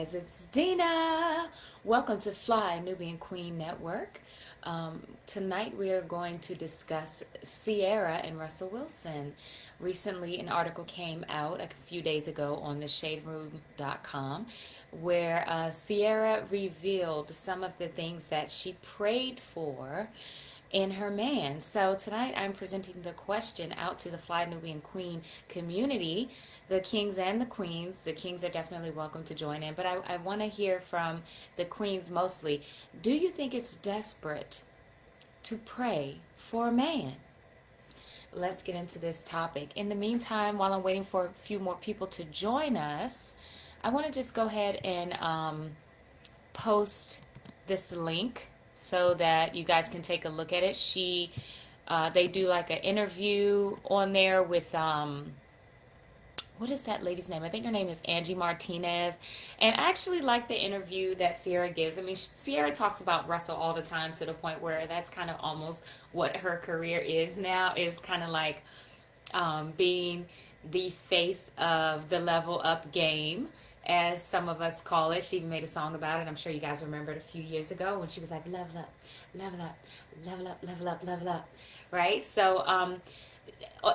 guys, it's Deena. Welcome to Fly Nubian Queen Network. Tonight we are going to discuss Ciara and Russell Wilson. Recently, an article came out a few days ago on theshaderoom.com where Ciara revealed some of the things that she prayed for in her man. So tonight I'm presenting the question out to the Fly Nubian Queen community, the kings and the queens. The kings are definitely welcome to join in, but I want to hear from the queens mostly. Do you think it's desperate to pray for a man? Let's get into this topic. In the meantime, while I'm waiting for a few more people to join us, I want to just go ahead and post this link so that you guys can take a look at it. They do like an interview on there with what is that lady's name? I think her name is Angie Martinez. And I actually like the interview that Ciara gives. I mean, Ciara talks about Russell all the time to the point where that's kind of almost what her career is now, is kind of like being the face of the level up game, as some of us call it. She even made a song about it. I'm sure you guys remember it a few years ago when she was like, level up, level up, level up, level up, level up. Right? So,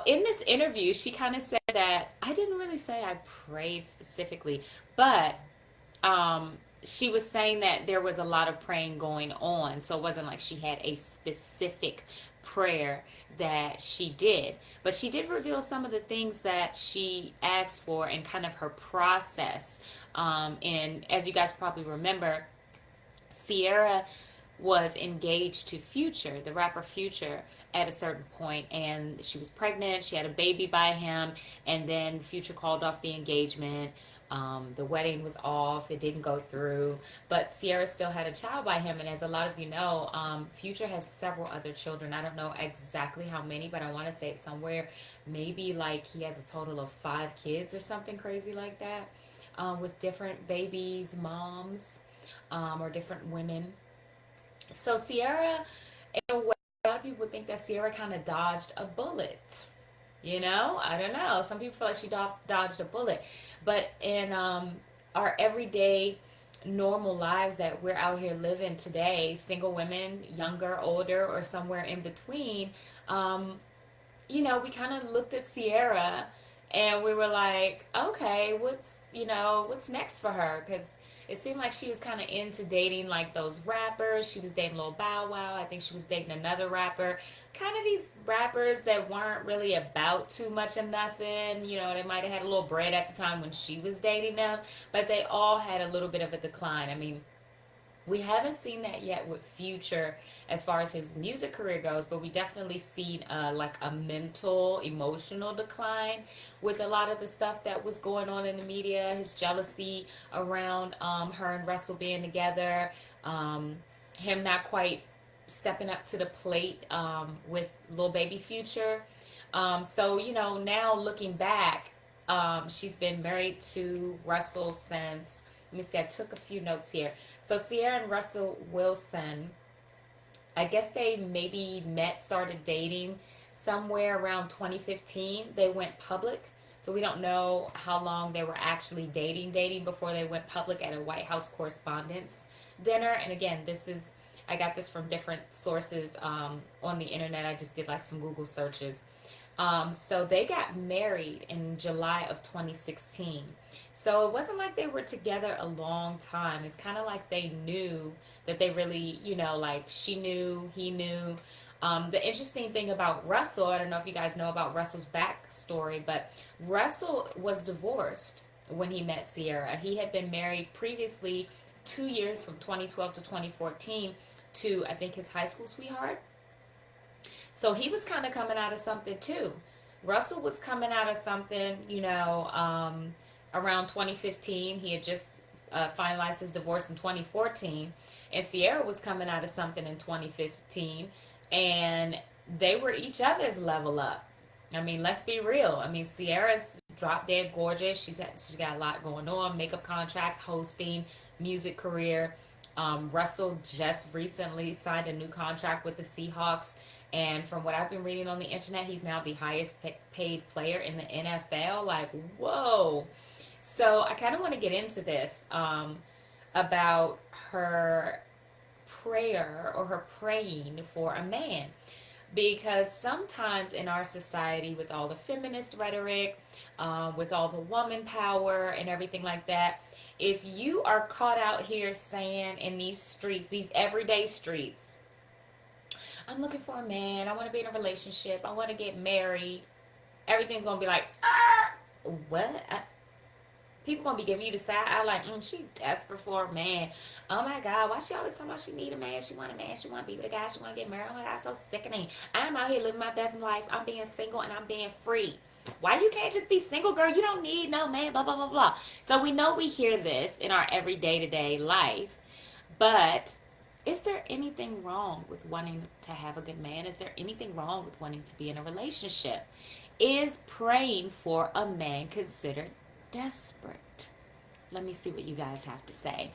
in this interview, she kind of said that I didn't really say I prayed specifically, but she was saying that there was a lot of praying going on. So it wasn't like she had a specific prayer that she did. But she did reveal some of the things that she asked for and kind of her process. And as you guys probably remember, Ciara was engaged to Future, the rapper Future, at a certain point, and she was pregnant. She had a baby by him, and then Future called off the engagement. The wedding was off; it didn't go through, but Ciara still had a child by him. And as a lot of you know, Future has several other children. I don't know exactly how many, but I want to say it's somewhere maybe like he has a total of 5 kids or something crazy like that, with different babies, moms, or different women. So Ciara, in a way, a lot of people think that Ciara kind of dodged a bullet. You know, I don't know. Some people feel like she dodged a bullet, but in our everyday, normal lives that we're out here living today, single women, younger, older, or somewhere in between, um, we kind of looked at Ciara and we were like, okay, what's next for her? Because it seemed like she was kind of into dating like those rappers. She was dating Lil Bow Wow. I think she was dating another rapper. Kind of these rappers that weren't really about too much of nothing. They might have had a little bread at the time when she was dating them, but they all had a little bit of a decline. I mean, we haven't seen that yet with Future as far as his music career goes, but we definitely seen like a mental, emotional decline with a lot of the stuff that was going on in the media. His jealousy around her and Russell being together, him not quite stepping up to the plate with Lil Baby Future. So now looking back, she's been married to Russell since. Let me see. I took a few notes here. So Ciara and Russell Wilson, I guess they maybe started dating somewhere around 2015. They went public. So we don't know how long they were actually dating before they went public at a White House Correspondents' Dinner. And again, I got this from different sources on the internet. I just did like some Google searches. So they got married in July of 2016. So it wasn't like they were together a long time. It's kind of like they knew that they really, like she knew, he knew. The interesting thing about Russell, I don't know if you guys know about Russell's backstory, but Russell was divorced when he met Ciara. He had been married previously 2 years from 2012 to 2014 to, I think, his high school sweetheart. So he was kind of coming out of something too. Russell was coming out of something, around 2015. He had just finalized his divorce in 2014. And Ciara was coming out of something in 2015. And they were each other's level up. I mean, let's be real. I mean, Ciara's drop dead gorgeous. She got a lot going on: makeup contracts, hosting, music career. Russell just recently signed a new contract with the Seahawks, and from what I've been reading on the internet, he's now the highest paid player in the NFL. Like, whoa! So I kind of want to get into this about her prayer or her praying for a man. Because sometimes in our society, with all the feminist rhetoric, with all the woman power and everything like that, if you are caught out here saying in these streets, these everyday streets, I'm looking for a man, I want to be in a relationship, I want to get married, everything's going to be like, what? People gonna be giving you the side eye like, she desperate for a man. Oh my God, why she always talking about she need a man, she want a man, she want to be with a guy, she want to get married. Oh my God, so sickening. I'm out here living my best life. I'm being single and I'm being free. Why you can't just be single, girl? You don't need no man, blah, blah, blah, blah. So we know we hear this in our every day-to-day life, but is there anything wrong with wanting to have a good man? Is there anything wrong with wanting to be in a relationship? Is praying for a man considered desperate? Let me see what you guys have to say.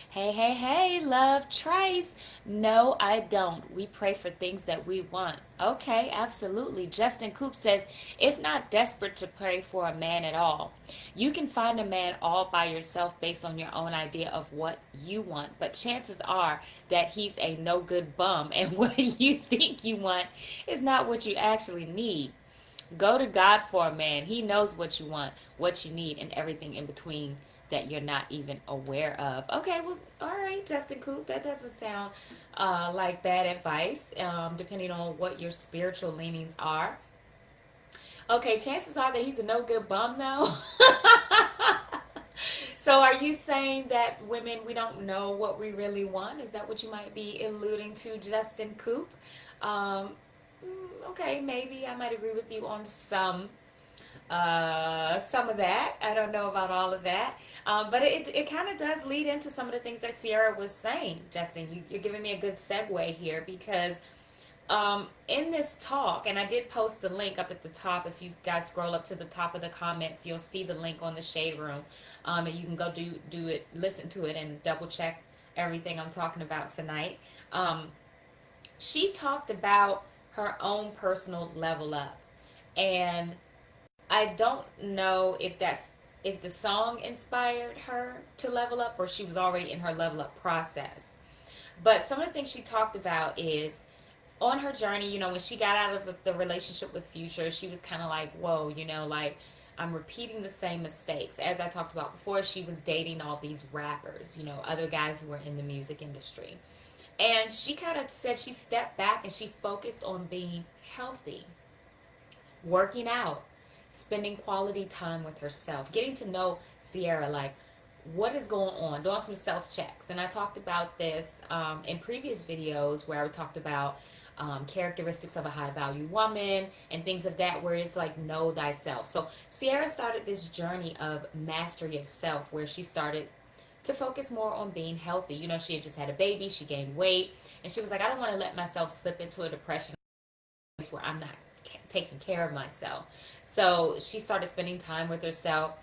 Hey, hey, hey, love Trace. No, I don't. We pray for things that we want. Okay, absolutely. Justin Coop says it's not desperate to pray for a man at all. You can find a man all by yourself based on your own idea of what you want, but chances are that he's a no good bum, and what you think you want is not what you actually need. Go to God for a man. He knows what you want, what you need, and everything in between that you're not even aware of. Okay, well, all right, Justin Coop, that doesn't sound like bad advice, depending on what your spiritual leanings are. Okay, chances are that he's a no good bum, though. So are you saying that women, we don't know what we really want? Is that what you might be alluding to, Justin Coop? Um, okay, maybe I might agree with you on some of that. I don't know about all of that. But it kind of does lead into some of the things that Ciara was saying, Justin. You're giving me a good segue here because in this talk, and I did post the link up at the top. If you guys scroll up to the top of the comments, you'll see the link on the Shade Room. And you can go do it, listen to it, and double check everything I'm talking about tonight. She talked about her own personal level up. And I don't know if the song inspired her to level up or she was already in her level up process. But some of the things she talked about is on her journey, when she got out of the relationship with Future, she was kind of like, whoa, like I'm repeating the same mistakes. As I talked about before, she was dating all these rappers, other guys who were in the music industry. And she kind of said she stepped back and she focused on being healthy, working out, spending quality time with herself, getting to know Ciara, like what is going on, doing some self-checks. And I talked about this in previous videos where I talked about characteristics of a high-value woman and things of that, where it's like know thyself. So Ciara started this journey of mastery of self where she started to focus more on being healthy. She had just had a baby, she gained weight, and she was like, I don't want to let myself slip into a depression where I'm not taking care of myself. So she started spending time with herself,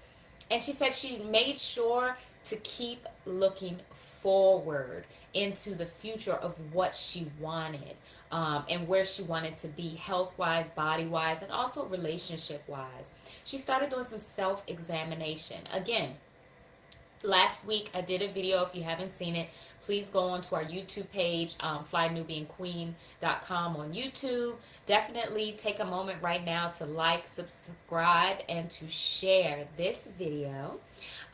and she said she made sure to keep looking forward into the future of what she wanted, and where she wanted to be health-wise, body-wise, and also relationship-wise. She started doing some self-examination. Again, last week I did a video. If you haven't seen it, please go on to our YouTube page, flynubianqueen.com on YouTube. Definitely take a moment right now to like, subscribe, and to share this video.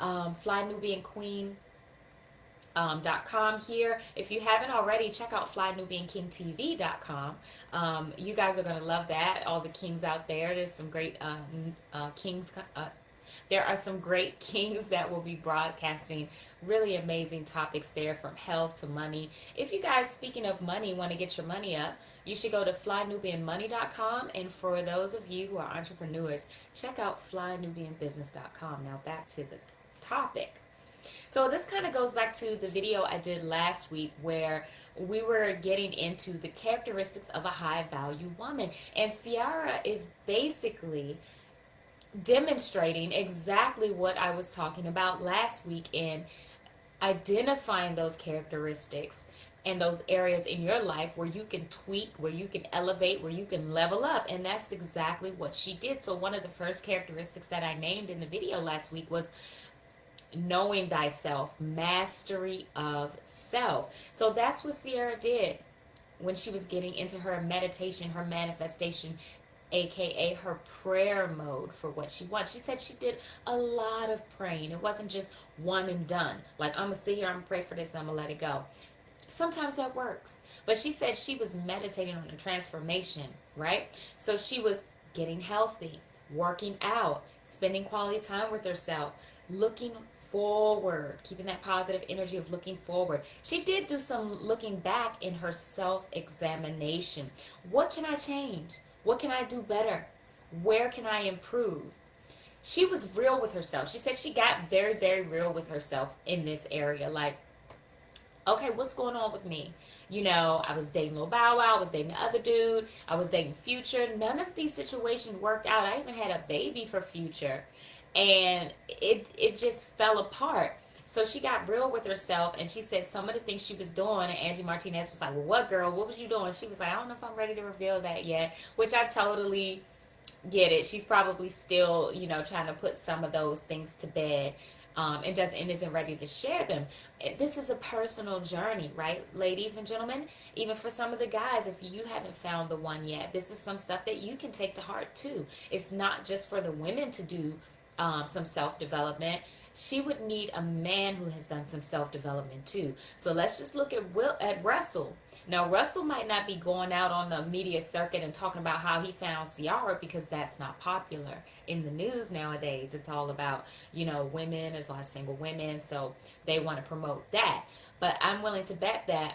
flynubianqueen.com here. If you haven't already, check out flynubiankingtv.com. You guys are going to love that. All the kings out there. There's some great kings. There are some great kings that will be broadcasting really amazing topics there, from health to money. If you guys, speaking of money, want to get your money up, you should go to flynubianmoney.com. And for those of you who are entrepreneurs, check out flynubianbusiness.com. Now back to this topic. So this kind of goes back to the video I did last week where we were getting into the characteristics of a high value woman. And Ciara is basically demonstrating exactly what I was talking about last week in identifying those characteristics and those areas in your life where you can tweak, where you can elevate, where you can level up. And that's exactly what she did. So one of the first characteristics that I named in the video last week was knowing thyself, mastery of self. So that's what Ciara did when she was getting into her meditation, her manifestation, aka her prayer mode for what she wants. She said she did a lot of praying. It wasn't just one and done. Like, I'm gonna sit here, I'm gonna pray for this, and I'm gonna let it go. Sometimes that works. But she said she was meditating on a transformation, right? So she was getting healthy, working out, spending quality time with herself, looking forward, keeping that positive energy of looking forward. She did do some looking back in her self examination. What can I change? What can I do better? Where can I improve? She was real with herself. She said she got very, very real with herself in this area. Like, okay, what's going on with me? You know, I was dating Lil Bow Wow, I was dating the other dude, I was dating Future. None of these situations worked out. I even had a baby for Future, and it just fell apart. So she got real with herself, and she said some of the things she was doing, and Angie Martinez was like, well, what, girl? What was you doing? She was like, I don't know if I'm ready to reveal that yet, which I totally get it. She's probably still, you know, trying to put some of those things to bed, and isn't ready to share them. This is a personal journey, right, ladies and gentlemen? Even for some of the guys, if you haven't found the one yet, this is some stuff that you can take to heart too. It's not just for the women to do some self development. She would need a man who has done some self development too. So let's just look at Russell. Now, Russell might not be going out on the media circuit and talking about how he found Ciara, because that's not popular in the news nowadays. It's all about, you know, women. There's a lot of single women, so they want to promote that. But I'm willing to bet that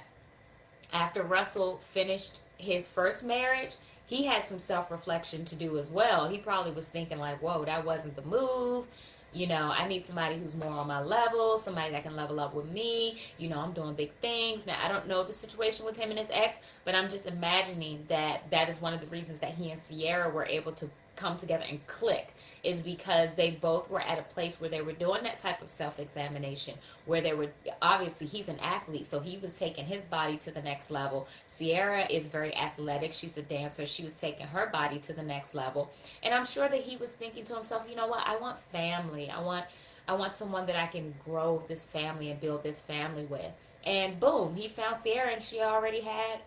after Russell finished his first marriage, he had some self-reflection to do as well. He probably was thinking like, whoa, that wasn't the move. You know, I need somebody who's more on my level, somebody that can level up with me. You know, I'm doing big things. Now, I don't know the situation with him and his ex, but I'm just imagining that that is one of the reasons that he and Ciara were able to come together and click, is because they both were at a place where they were doing that type of self-examination, where they were, obviously he's an athlete, so he was taking his body to the next level. Ciara is very athletic, she's a dancer, she was taking her body to the next level. And I'm sure that he was thinking to himself, you know what, I want family, I want someone that I can grow this family and build this family with. And boom, he found Ciara, and she already had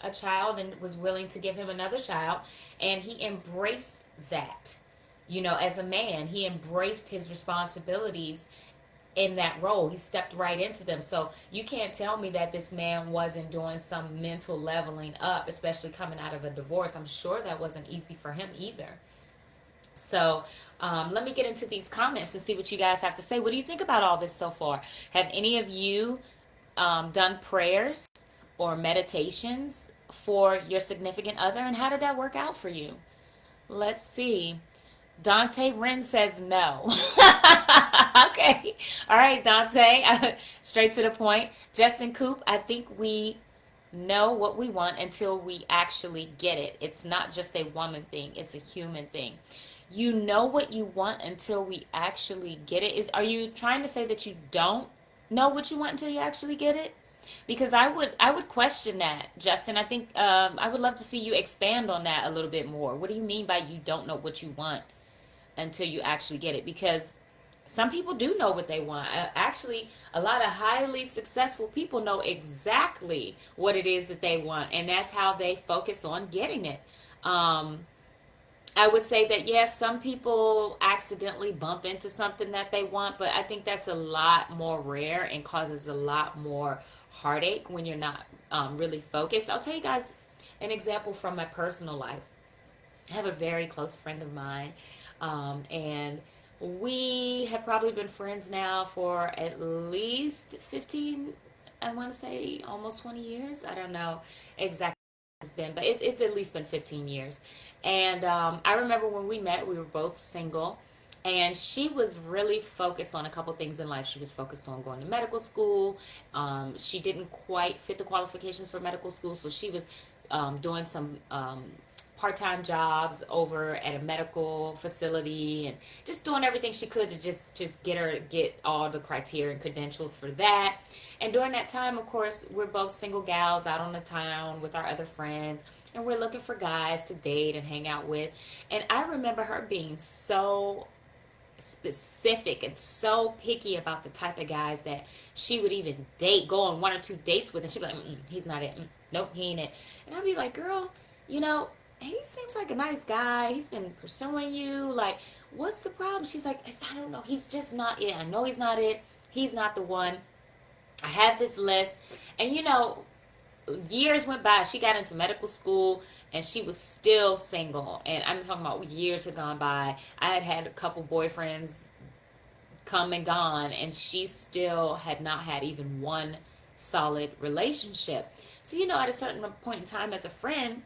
a child and was willing to give him another child. And he embraced that. You know, as a man, he embraced his responsibilities in that role. He stepped right into them. So you can't tell me that this man wasn't doing some mental leveling up, especially coming out of a divorce. I'm sure that wasn't easy for him either. So let me get into these comments and see what you guys have to say. What do you think about all this so far? Have any of you done prayers or meditations for your significant other, and how did that work out for you? Let's see. Dante Wren says no. Okay. All right, Dante. Straight to the point. Justin Coop, I think we know what we want until we actually get it. It's not just a woman thing, it's a human thing. You know what you want until we actually get it. Are you trying to say that you don't know what you want until you actually get it? Because I would question that, Justin. I think I would love to see you expand on that a little bit more. What do you mean by you don't know what you want until you actually get it? Because some people do know what they want. Actually, a lot of highly successful people know exactly what it is that they want, and that's how they focus on getting it. I would say that yes, some people accidentally bump into something that they want, but I think that's a lot more rare and causes a lot more heartache when you're not really focused. I'll tell you guys an example from my personal life. I have a very close friend of mine, and we have probably been friends now for at least 15, I want to say almost 20 years. I don't know exactly what it's been, but it's at least been 15 years. And I remember when we met, we were both single. And she was really focused on a couple things in life. She was focused on going to medical school. She didn't quite fit the qualifications for medical school, so she was doing some part-time jobs over at a medical facility and just doing everything she could to just get all the criteria and credentials for that. And during that time, of course, we're both single gals out on the town with our other friends, and we're looking for guys to date and hang out with. And I remember her being so specific and so picky about the type of guys that she would even date, go on 1 or 2 dates with, and she'd be like, he's not it. Nope, he ain't it. And I'd be like, girl, you know, he seems like a nice guy. He's been pursuing you. Like, what's the problem? She's like, I don't know. He's just not it. I know he's not it. He's not the one. I have this list. And, years went by. She got into medical school and she was still single. And I'm talking about years had gone by. I had had a couple boyfriends come and gone, and she still had not had even one solid relationship. So, at a certain point in time, as a friend,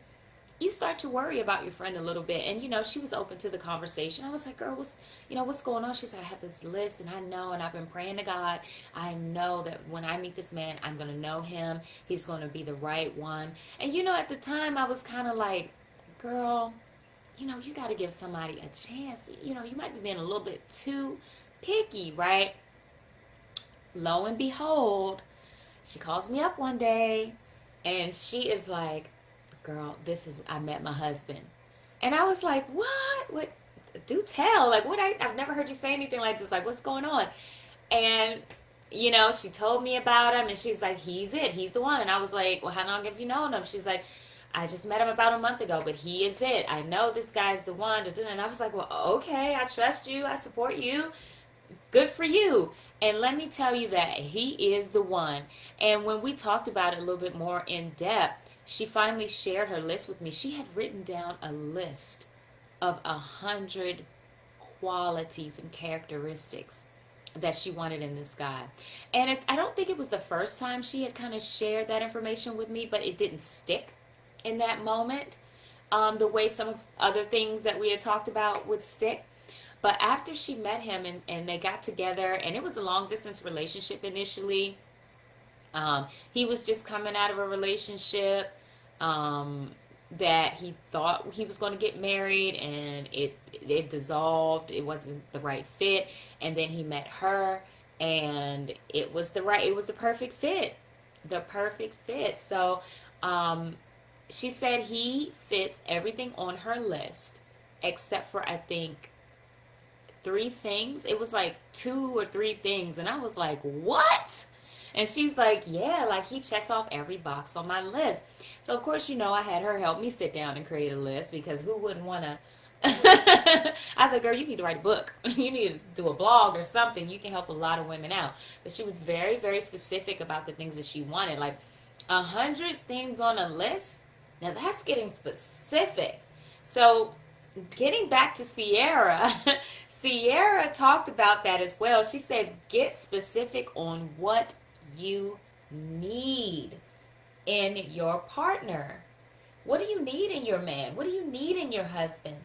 you start to worry about your friend a little bit. And she was open to the conversation. I was like, girl, what's going on? She's like, I have this list, and I know, and I've been praying to God. I know that when I meet this man, I'm going to know him. He's going to be the right one. And at the time I was kind of like, girl, you got to give somebody a chance. You might be being a little bit too picky, right? Lo and behold, she calls me up one day and she is like, girl, I met my husband. And I was like, what, do tell, like, I've never heard you say anything like this, like, what's going on? And she told me about him, and she's like, he's the one. And I was like, well, how long have you known him? She's like, I just met him about a month ago, but he is it. I know this guy's the one. And I was like, well, okay, I trust you, I support you, good for you. And let me tell you that he is the one. And when we talked about it a little bit more in depth, she finally shared her list with me. She had written down a list of 100 qualities and characteristics that she wanted in this guy. And I don't think it was the first time she had kind of shared that information with me, but it didn't stick in that moment the way some of other things that we had talked about would stick. But after she met him and they got together, and it was a long distance relationship initially. He was just coming out of a relationship that he thought he was going to get married, and it dissolved. It wasn't the right fit. And then he met her, and it was the perfect fit. The perfect fit. So she said he fits everything on her list except for, I think, 3 things. It was like 2 or 3 things, and I was like, what? And she's like, yeah, like he checks off every box on my list. So of course, I had her help me sit down and create a list, because who wouldn't want to? I said, girl, you need to write a book. You need to do a blog or something. You can help a lot of women out. But she was very, very specific about the things that she wanted. Like 100 things on a list. Now that's getting specific. So getting back to Ciara, Ciara talked about that as well. She said, get specific on what you need in your partner. What do you need in your man? What do you need in your husband?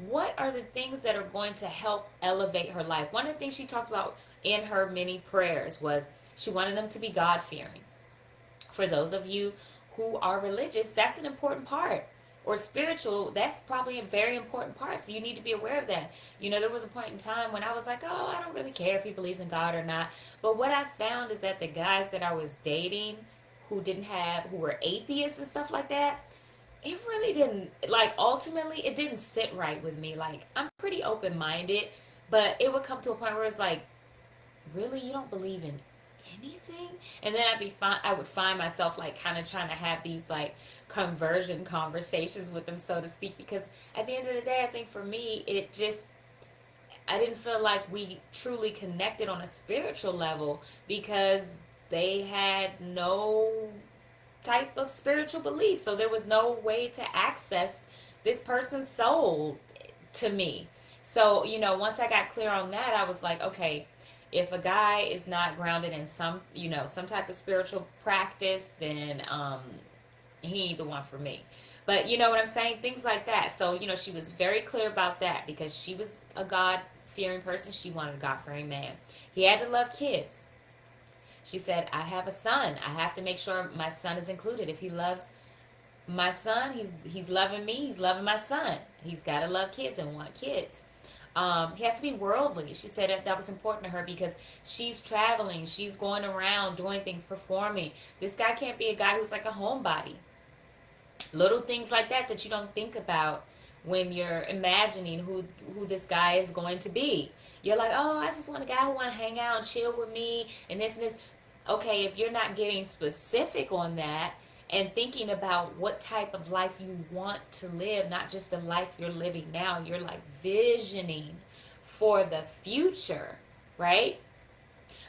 What are the things that are going to help elevate her life? One of the things she talked about in her many prayers was she wanted them to be God-fearing. For those of you who are religious, that's an important part. Or spiritual, that's probably a very important part. So you need to be aware of that. There was a point in time when I was like, oh, I don't really care if he believes in God or not. But what I found is that the guys that I was dating who were atheists and stuff like that, it really didn't, like, ultimately, it didn't sit right with me. Like, I'm pretty open-minded, but it would come to a point where it's like, really, you don't believe in anything? And then I would find myself like kind of trying to have these like conversion conversations with them, so to speak, because at the end of the day, I think for me, I didn't feel like we truly connected on a spiritual level, because they had no type of spiritual belief. So there was no way to access this person's soul to me. So, once I got clear on that, I was like, okay, if a guy is not grounded in some type of spiritual practice, then he ain't the one for me. But you know what I'm saying? Things like that. So, she was very clear about that, because she was a God-fearing person. She wanted a God-fearing man. He had to love kids. She said, I have a son. I have to make sure my son is included. If he loves my son, he's loving me. He's loving my son. He's got to love kids and want kids. He has to be worldly. She said that was important to her, because she's traveling. She's going around doing things, performing. This guy can't be a guy who's like a homebody. Little things like that you don't think about when you're imagining who this guy is going to be. You're like, oh, I just want a guy who want to hang out and chill with me and this and this. Okay, if you're not getting specific on that and thinking about what type of life you want to live, not just the life you're living now, you're like visioning for the future, right?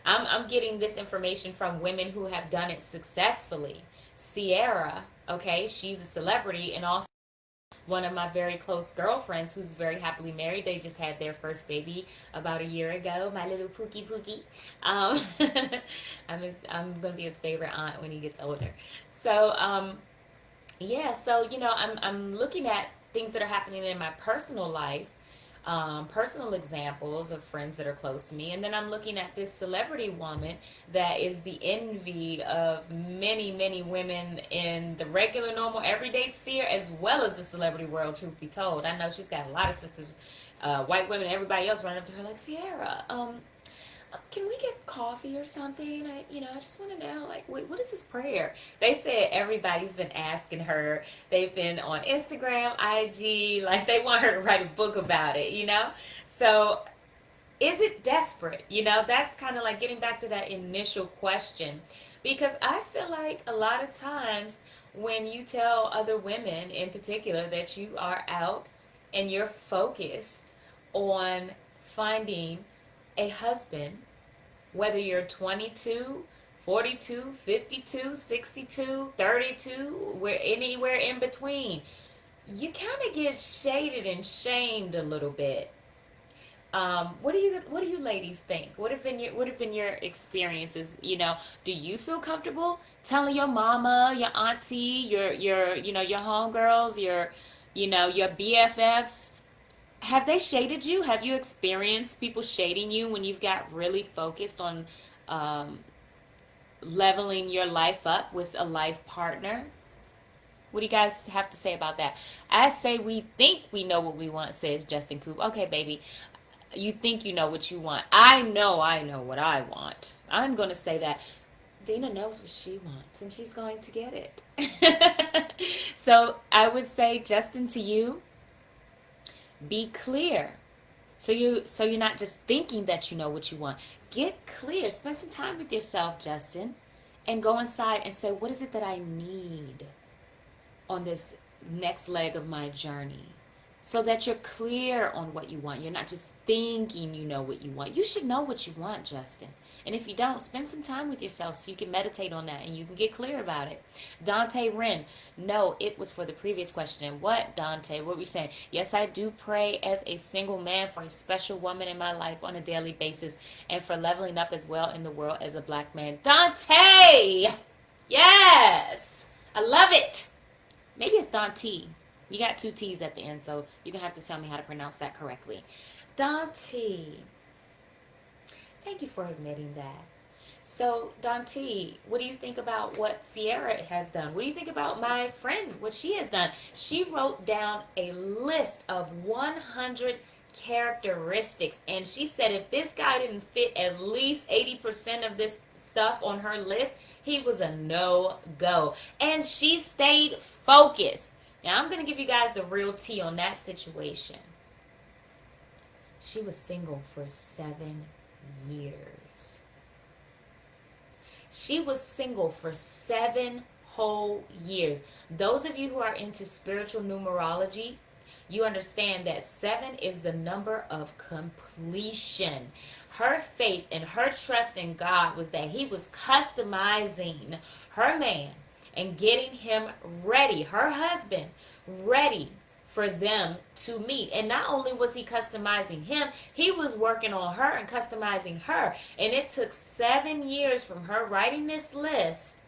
I'm getting this information from women who have done it successfully. Ciara, okay, she's a celebrity, and also one of my very close girlfriends who's very happily married. They just had their first baby about a year ago. My little Pookie Pookie. I'm gonna be his favorite aunt when he gets older. So yeah, so I'm looking at things that are happening in my personal life, personal examples of friends that are close to me, and then I'm looking at this celebrity woman that is the envy of many, many women in the regular, normal, everyday sphere, as well as the celebrity world. Truth be told, I know she's got a lot of sisters, white women, everybody else running up to her like, Ciara, can we get coffee or something? I just want to know, like, what is this prayer? They said everybody's been asking her. They've been on Instagram, IG, like they want her to write a book about it. So is it desperate? That's kind of like getting back to that initial question. Because I feel like a lot of times when you tell other women in particular that you are out and you're focused on finding a husband, whether you're 22, 42, 52, 62, 32, anywhere in between, you kind of get shaded and shamed a little bit. What do you ladies think? What have been your experiences? Do you feel comfortable telling your mama, your auntie, your homegirls, your BFFs? Have they shaded you? Have you experienced people shading you when you've got really focused on um, leveling your life up with a life partner? What do you guys have to say about that? I say we think we know what we want, says Justin Coop. Okay, baby, you think you know what you want. I know what I want. I'm going to say that. Deena knows what she wants, and she's going to get it. So I would say, Justin, to you, be clear. So you're not just thinking that you know what you want. Get clear. Spend some time with yourself, Justin, and go inside and say, what is it that I need on this next leg of my journey? So that you're clear on what you want. You're not just thinking you know what you want. You should know what you want, Justin. And if you don't, spend some time with yourself so you can meditate on that and you can get clear about it. Dante Wren, no, it was for the previous question. And what, Dante? What were we saying? Yes, I do pray as a single man for a special woman in my life on a daily basis and for leveling up as well in the world as a black man. Dante! Yes! I love it! Maybe it's Dante. You got two T's at the end, so you're going to have to tell me how to pronounce that correctly. Dante. Thank you for admitting that. So, Dante, what do you think about what Ciara has done? What do you think about my friend, what she has done? She wrote down a list of 100 characteristics, and she said if this guy didn't fit at least 80% of this stuff on her list, he was a no-go. And she stayed focused. Now, I'm going to give you guys the real tea on that situation. She was single for 7 years. She was single for 7 whole years. Those of you who are into spiritual numerology, you understand that 7 is the number of completion. Her faith and her trust in God was that he was customizing her man and getting him ready, her husband, ready for them to meet. And not only was he customizing him, he was working on her and customizing her. And it took 7 years from her writing this list,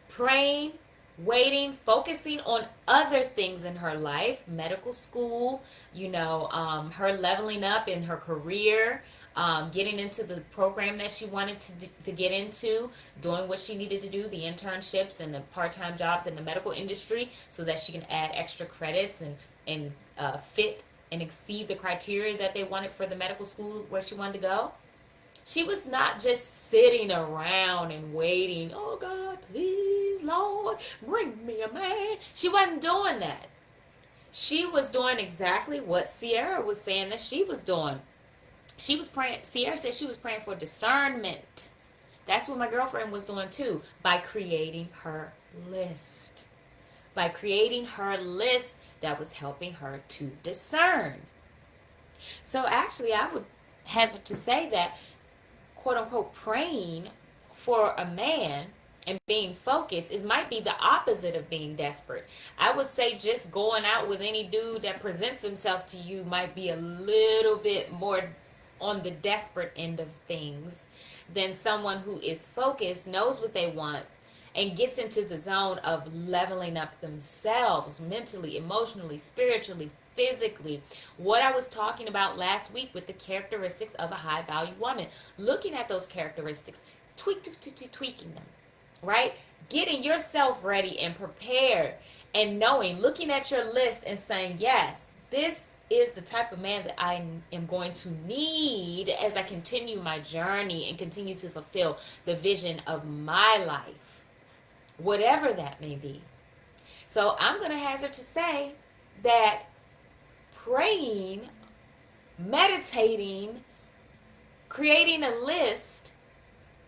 praying, waiting, focusing on other things in her life, medical school, her leveling up in her career, getting into the program that she wanted to get into, doing what she needed to do, the internships and the part-time jobs in the medical industry so that she can add extra credits and fit and exceed the criteria that they wanted for the medical school where she wanted to go. She was not just sitting around and waiting, oh God, please, Lord, bring me a man. She wasn't doing that. She was doing exactly what Ciara was saying that she was doing. She was praying. Ciara said she was praying for discernment. That's what my girlfriend was doing too, by creating her list. By creating her list that was helping her to discern. So actually, I would hazard to say that, quote unquote, praying for a man and being focused is might be the opposite of being desperate. I would say just going out with any dude that presents himself to you might be a little bit more on the desperate end of things than someone who is focused, knows what they want, and gets into the zone of leveling up themselves mentally, emotionally, spiritually, physically. What I was talking about last week with the characteristics of a high value woman, looking at those characteristics, tweaking them, right? Getting yourself ready and prepared and knowing, looking at your list and saying, yes, this is the type of man that I am going to need as I continue my journey and continue to fulfill the vision of my life, whatever that may be. So I'm going to hazard to say that praying, meditating, creating a list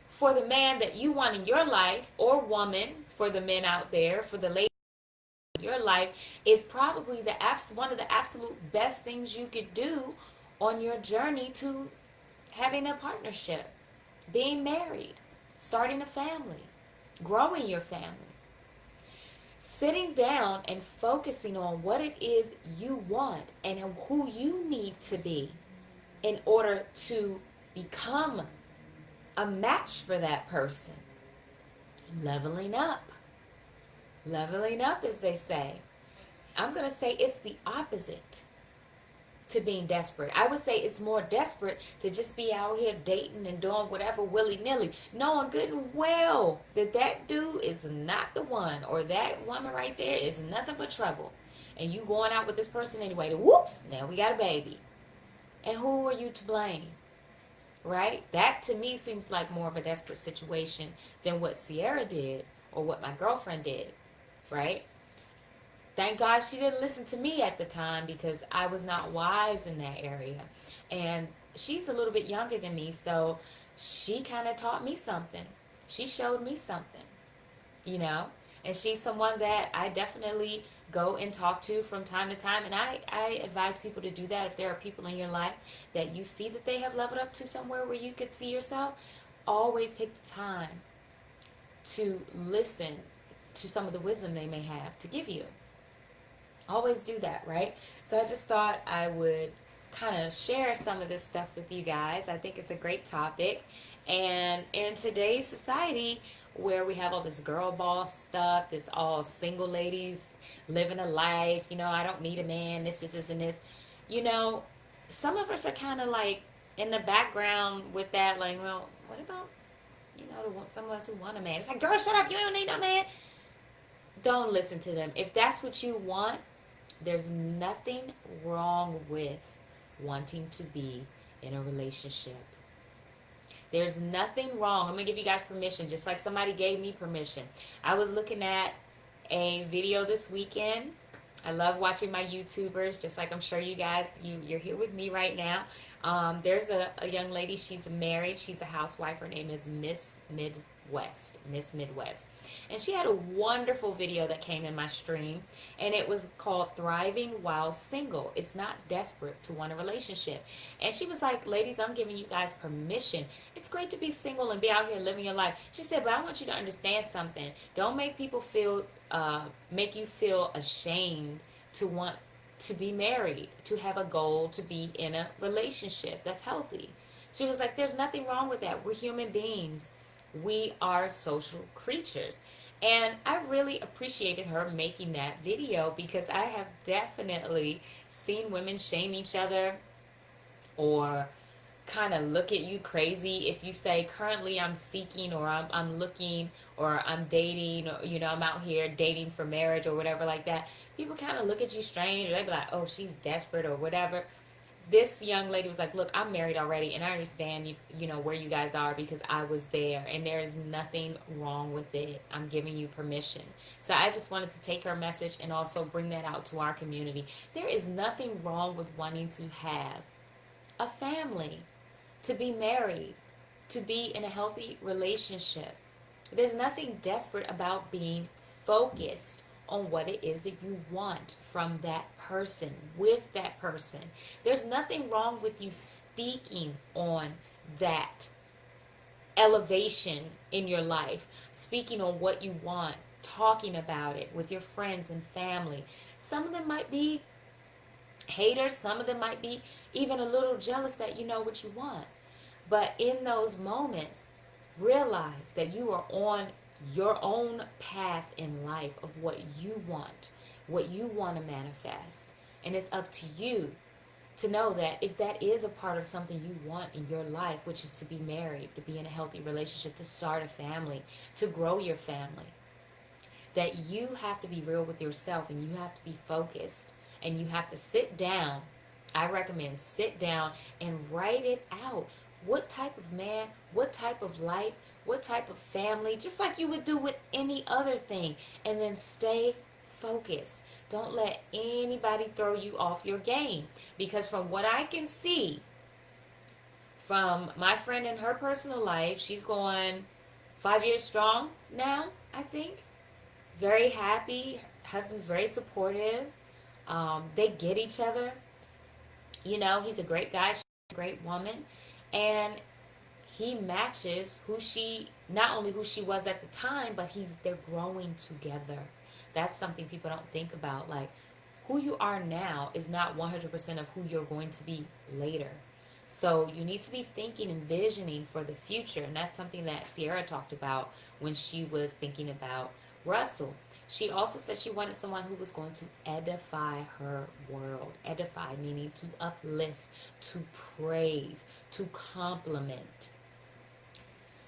for the man that you want in your life, or woman, for the men out there, for the ladies in your life, is probably one of the absolute best things you could do on your journey to having a partnership, being married, starting a family, growing your family. Sitting down and focusing on what it is you want and who you need to be in order to become a match for that person. Leveling up. Leveling up, as they say. I'm going to say it's the opposite to being desperate. I would say it's more desperate to just be out here dating and doing whatever willy-nilly, knowing good and well that that dude is not the one, or that woman right there is nothing but trouble. And you going out with this person anyway. Whoops, now we got a baby. And who are you to blame? Right? That to me seems like more of a desperate situation than what Ciara did or what my girlfriend did. Right? Thank God she didn't listen to me at the time, because I was not wise in that area. And she's a little bit younger than me, so she kind of taught me something. She showed me something, you know? And she's someone that I definitely go and talk to from time to time. And I advise people to do that. If there are people in your life that you see that they have leveled up to somewhere where you could see yourself, always take the time to listen to some of the wisdom they may have to give you. Always do that, right? So I just thought I would kind of share some of this stuff with you guys. I think it's a great topic. And in today's society, where we have all this girl boss stuff, this all single ladies living a life, I don't need a man, this, and this. Some of us are kind of like in the background with that, like, well, what about, some of us who want a man? It's like, girl, shut up, you don't need no man. Don't listen to them. If that's what you want, there's nothing wrong with wanting to be in a relationship. There's nothing wrong. I'm going to give you guys permission, just like somebody gave me permission. I was looking at a video this weekend. I love watching my YouTubers, just like I'm sure you guys, you're here with me right now. There's a young lady, she's married, she's a housewife. Her name is Miss Midwest. And she had a wonderful video that came in my stream, and it was called Thriving While Single. It's not desperate to want a relationship. And she was like, ladies, I'm giving you guys permission. It's great to be single and be out here living your life. She said, but I want you to understand something. Don't make people make you feel ashamed to want to be married, to have a goal, to be in a relationship that's healthy. She was like, there's nothing wrong with that. We're human beings. We are social creatures. And I really appreciated her making that video, because I have definitely seen women shame each other or kind of look at you crazy if you say, currently I'm seeking, or I'm looking, or I'm dating, or I'm out here dating for marriage or whatever like that. People kind of look at you strange, or they be like, oh, she's desperate or whatever. this young lady was like, look, I'm married already, and I understand you know where you guys are because I was there, and there is nothing wrong with it. I'm giving you permission. So I just wanted to take her message and also bring that out to our community. There is nothing wrong with wanting to have a family, to be married, to be in a healthy relationship. There's nothing desperate about being focused on what it is that you want from that person, with that person. There's nothing wrong with you speaking on that elevation in your life, speaking on what you want, talking about it with your friends and family. Some of them might be haters, some of them might be even a little jealous that you know what you want. But in those moments, realize that you are on your own path in life of what you want to manifest. And it's up to you to know that if that is a part of something you want in your life, which is to be married, to be in a healthy relationship, to start a family, to grow your family, that you have to be real with yourself and you have to be focused and you have to sit down. I recommend sit down and write it out. What type of man, what type of life, what type of family, just like you would do with any other thing. And then stay focused. Don't let anybody throw you off your game. Because from what I can see, from my friend in her personal life, she's going 5 years strong now, I think. Very happy. Husband's very supportive. They get each other. You know, he's a great guy. She's a great woman. And he matches not only who she was at the time, but they're growing together. That's something people don't think about. Like, who you are now is not 100% of who you're going to be later. So you need to be thinking and visioning for the future. And that's something that Ciara talked about when she was thinking about Russell. She also said she wanted someone who was going to edify her world. Edify meaning to uplift, to praise, to compliment.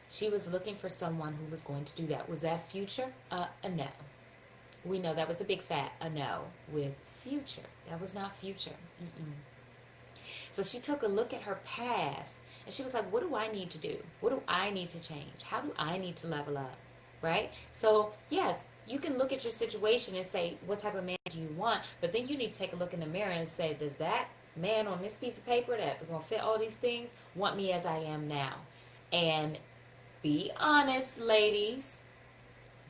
She was looking for someone who was going to do that. Was that future? A no. We know that was a big fat a no with future. That was not future. Mm-mm. So she took a look at her past and she was like, what do I need to do? What do I need to change? How do I need to level up? Right? So, yes, you can look at your situation and say, what type of man do you want? But then you need to take a look in the mirror and say, does that man on this piece of paper that is going to fit all these things want me as I am now? And be honest, ladies.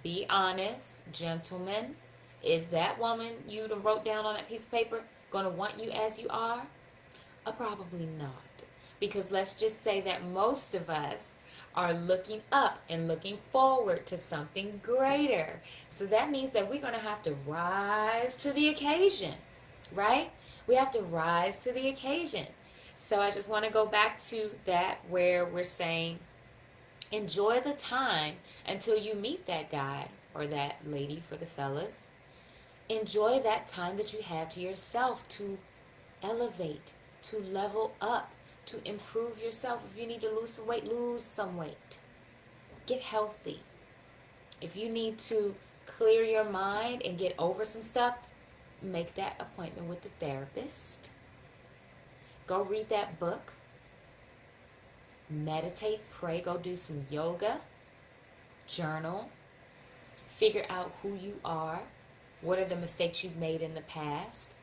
Be honest, gentlemen. Is that woman you wrote down on that piece of paper going to want you as you are? Probably not. Because let's just say that most of us are looking up and looking forward to something greater. So that means that we're going to have to rise to the occasion, right? We have to rise to the occasion. So I just want to go back to that where we're saying, enjoy the time until you meet that guy or that lady for the fellas. Enjoy that time that you have to yourself to elevate, to level up, to improve yourself. If you need to lose some weight, lose some weight. Get healthy. If you need to clear your mind and get over some stuff, make that appointment with the therapist. Go read that book. Meditate, pray, go do some yoga. Journal. Figure out who you are. What are the mistakes you've made in the past?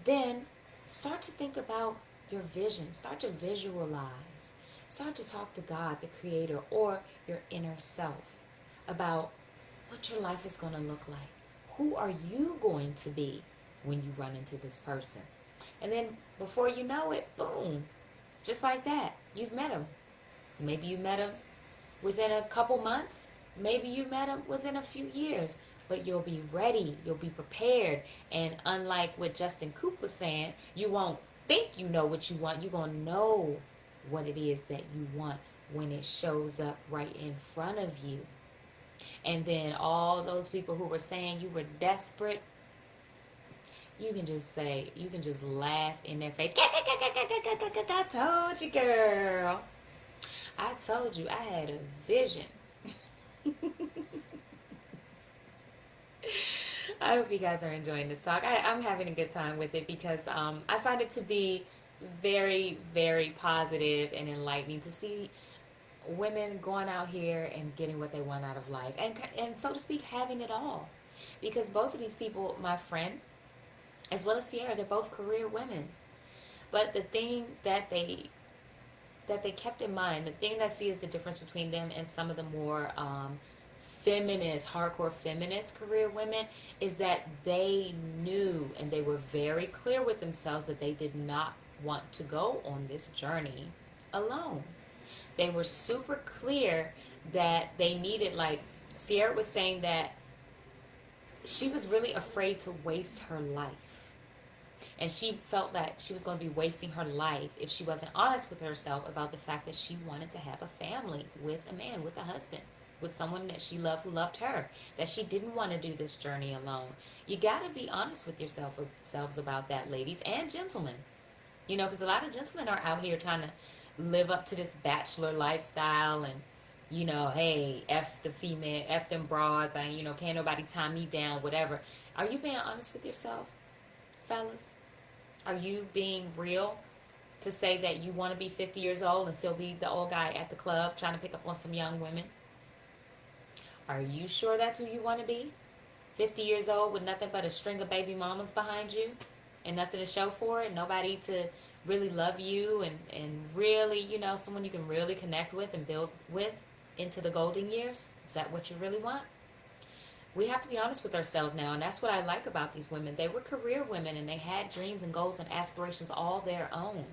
Then start to think about your vision. Start to visualize. Start to talk to God, the Creator, or your inner self about what your life is going to look like. Who are you going to be when you run into this person? And then before you know it, boom, just like that, you've met him. Maybe you met him within a couple months. Maybe you met him within a few years. But you'll be ready. You'll be prepared. And unlike what Justin Coop was saying, you won't think you know what you want. You're going to know what it is that you want when it shows up right in front of you. And then all those people who were saying you were desperate, you can just say, you can just laugh in their face. I told you, girl. I told you I had a vision. I hope you guys are enjoying this talk. I'm having a good time with it because I find it to be very, very positive and enlightening to see women going out here and getting what they want out of life, and so to speak, having it all. Because both of these people, my friend as well as Ciara, they're both career women. But the thing that they kept in mind, the thing that I see is the difference between them and some of the more feminist, hardcore feminist career women, is that they knew and they were very clear with themselves that they did not want to go on this journey alone. They were super clear that they needed, like Ciara was saying, that she was really afraid to waste her life. And she felt that she was going to be wasting her life if she wasn't honest with herself about the fact that she wanted to have a family with a man, with a husband, with someone that she loved who loved her, that she didn't want to do this journey alone. You got to be honest with yourselves about that, ladies and gentlemen. You know, because a lot of gentlemen are out here trying to live up to this bachelor lifestyle and, you know, hey, F the female, F them broads, and, you know, can't nobody tie me down, whatever. Are you being honest with yourself, fellas? Are you being real to say that you want to be 50 years old and still be the old guy at the club trying to pick up on some young women? Are you sure that's who you want to be? 50 years old with nothing but a string of baby mamas behind you and nothing to show for it, nobody to really love you and really, you know, someone you can really connect with and build with into the golden years? Is that what you really want? We have to be honest with ourselves now, and that's what I like about these women. They were career women and they had dreams and goals and aspirations all their own.